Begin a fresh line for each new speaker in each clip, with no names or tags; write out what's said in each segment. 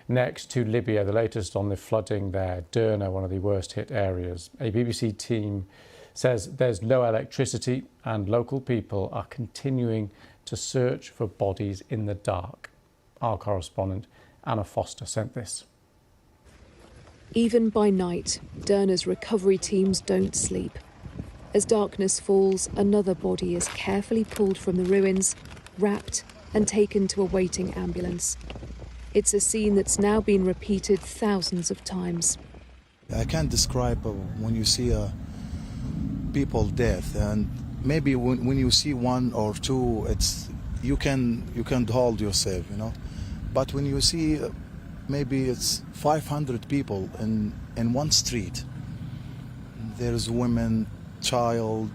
next to Libya. The latest on the flooding there, Derna, one of the worst hit areas. A BBC team says there's no electricity and local people are continuing to search for bodies in the dark. Our correspondent Anna Foster sent this.
Even by night, Derna's recovery teams don't sleep. As darkness falls, another body is carefully pulled from the ruins, wrapped and taken to a waiting ambulance. It's a scene that's now been repeated thousands of times.
I can't describe when you see people death, and maybe when you see one or two, you can hold yourself, you know. But when you see maybe it's 500 people in one street, there's women, child,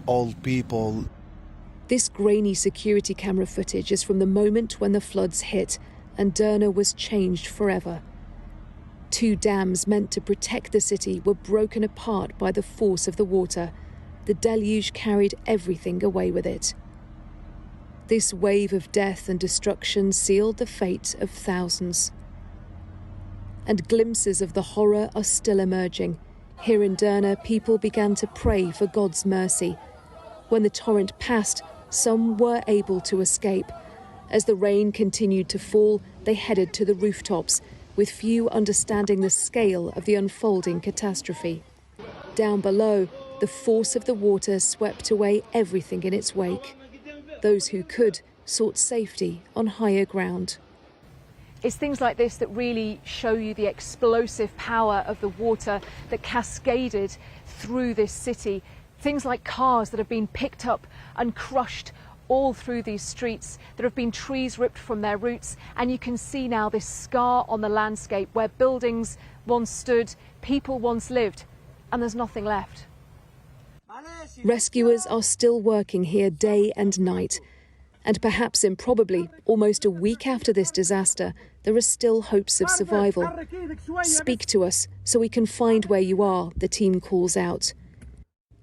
old people.
This grainy security camera footage is from the moment when the floods hit and Derna was changed forever. 2 dams meant to protect the city were broken apart by the force of the water. The deluge carried everything away with it. This wave of death and destruction sealed the fate of thousands. And glimpses of the horror are still emerging. Here in Derna, people began to pray for God's mercy. When the torrent passed, some were able to escape. As the rain continued to fall, they headed to the rooftops, with few understanding the scale of the unfolding catastrophe. Down below, the force of the water swept away everything in its wake. Those who could sought safety on higher ground.
It's things like this that really show you the explosive power of the water that cascaded through this city. Things like cars that have been picked up and crushed all through these streets. There have been trees ripped from their roots, and you can see now this scar on the landscape where buildings once stood, people once lived, and there's nothing left.
Rescuers are still working here day and night. And perhaps improbably, almost a week after this disaster, there are still hopes of survival. Speak to us so we can find where you are, the team calls out.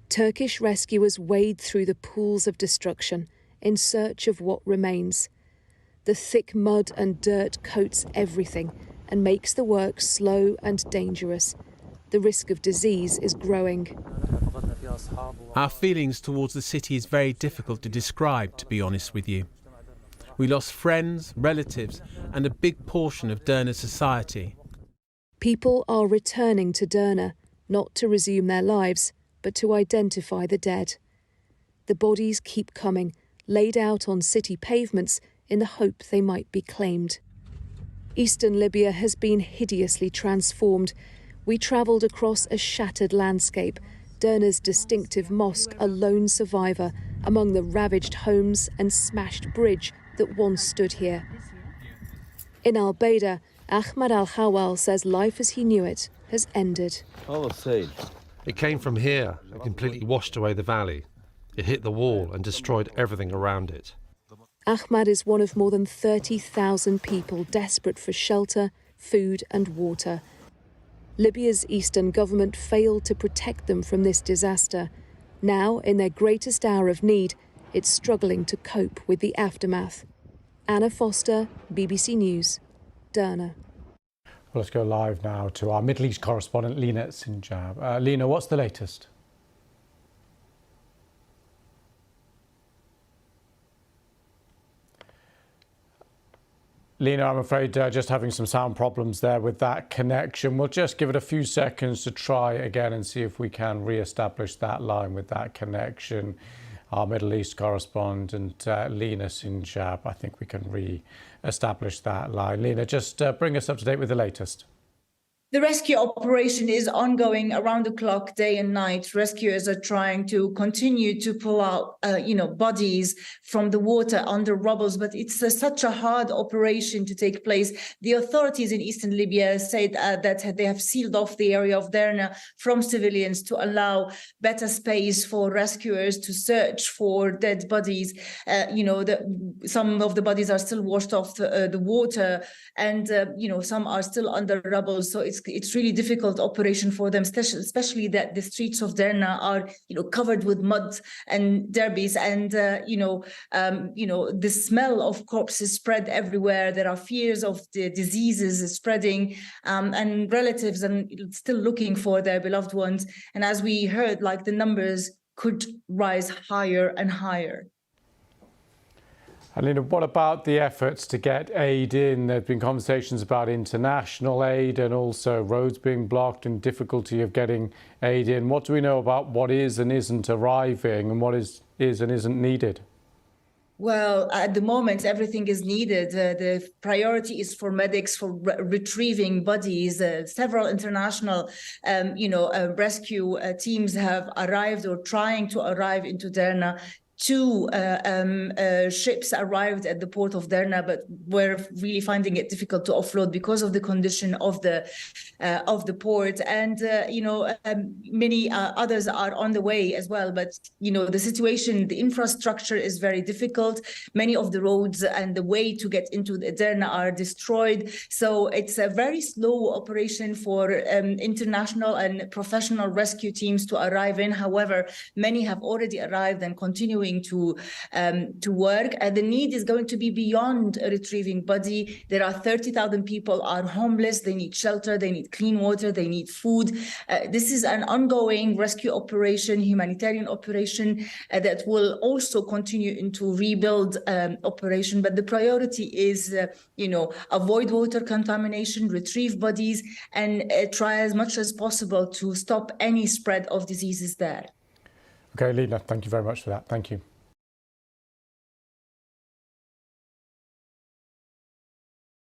Turkish rescuers wade through the pools of destruction in search of what remains. The thick mud and dirt coats everything and makes the work slow and dangerous. The risk of disease is growing.
Our feelings towards the city is very difficult to describe, to be honest with you. We lost friends, relatives, and a big portion of Derna society.
People are returning to Derna, not to resume their lives, but to identify the dead. The bodies keep coming, laid out on city pavements in the hope they might be claimed. Eastern Libya has been hideously transformed. We travelled across a shattered landscape, Derna's distinctive mosque a lone survivor among the ravaged homes and smashed bridge that once stood here. In Al-Baida, Ahmad Al-Hawal says life as he knew it has ended.
It came from here and completely washed away the valley. It hit the wall and destroyed everything around it.
Ahmad is one of more than 30,000 people desperate for shelter, food and water. Libya's eastern government failed to protect them from this disaster. Now, in their greatest hour of need, it's struggling to cope with the aftermath. Anna Foster, BBC News, Derna.
Well, let's go live now to our Middle East correspondent, Lena Sinjab. Lena, what's the latest? Lena, I'm afraid just having some sound problems there with that connection. We'll just give it a few seconds to try again and see if we can re-establish that line with that connection. Our Middle East correspondent, Lena Sinjab, I think we can re-establish that line. Lena, just bring us up to date with the latest.
The rescue operation is ongoing around the clock, day and night. Rescuers are trying to continue to pull out, bodies from the under rubbles, but it's such a hard operation to take place. The authorities in eastern Libya said that they have sealed off the area of Derna from civilians to allow better space for rescuers to search for dead bodies. Some of the bodies are still washed off the water, and some are still under rubble. So it's it's really difficult operation for them, especially that the streets of Derna are, covered with mud and derbies, and the smell of corpses spread everywhere. There are fears of the diseases spreading, and relatives are still looking for their beloved ones. And as we heard, like, the numbers could rise higher and higher.
And what about the efforts to get aid in? There have been conversations about international aid and also roads being blocked and difficulty of getting aid in. What do we know about what is and isn't arriving, and what is and isn't needed?
Well, at the moment, everything is needed. The priority is for medics, for retrieving bodies. Several international, rescue teams have arrived or trying to arrive into Derna. 2 ships arrived at the port of Derna, but we're really finding it difficult to offload because of the condition of the port. And many others are on the way as well. But the situation, the infrastructure is very difficult. Many of the roads and the way to get into Derna are destroyed. So it's a very slow operation for international and professional rescue teams to arrive in. However, many have already arrived and continuing to work. The need is going to be beyond a retrieving body. There are 30,000 people are homeless. They need shelter. They need clean water. They need food. This is an ongoing rescue operation, humanitarian operation that will also continue into rebuild operation. But the priority is, avoid water contamination, retrieve bodies, and try as much as possible to stop any spread of diseases there.
Okay, Lina, thank you very much for that. Thank you.